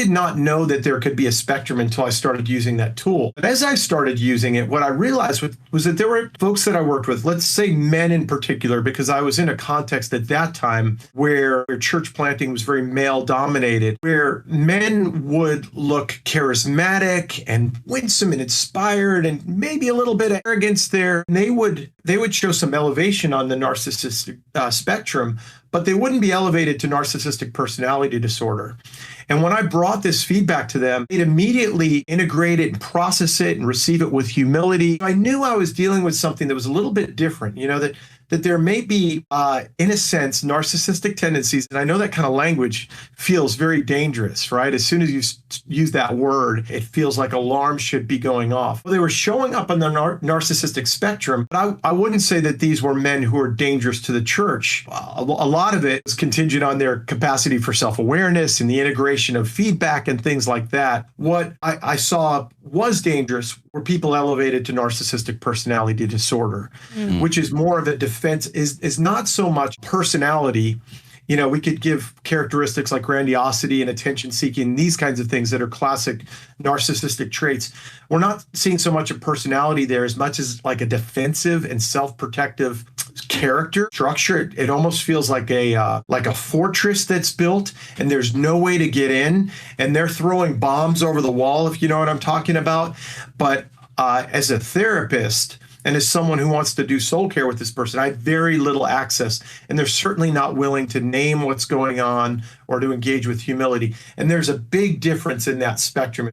did not know that there could be a spectrum until I started using that tool. But as I started using it, what I realized was that there were folks that I worked with, let's say men in particular, because I was in a context at that time where church planting was very male dominated, where men would look charismatic and winsome and inspired and maybe a little bit of arrogance there. And they would show some elevation on the narcissistic spectrum, but they wouldn't be elevated to narcissistic personality disorder. And when I brought this feedback to them, they'd immediately integrate it and process it and receive it with humility. I knew I was dealing with something that was a little bit different, that there may be, in a sense, narcissistic tendencies. And I know that kind of language feels very dangerous, right? As soon as you use that word, it feels like alarms should be going off. Well, they were showing up on the narcissistic spectrum, but I wouldn't say that these were men who are dangerous to the church. A lot of it was contingent on their capacity for self-awareness and the integration of feedback and things like that. What I saw was dangerous were people elevated to narcissistic personality disorder, which is more of a defense, is not so much personality. We could give characteristics like grandiosity and attention-seeking, these kinds of things that are classic narcissistic traits. We're not seeing so much of personality there as much as like a defensive and self-protective character structure. It almost feels like a fortress that's built and there's no way to get in, and they're throwing bombs over the wall, if you know what I'm talking about. But as a therapist, and as someone who wants to do soul care with this person, I have very little access, and they're certainly not willing to name what's going on or to engage with humility. And there's a big difference in that spectrum.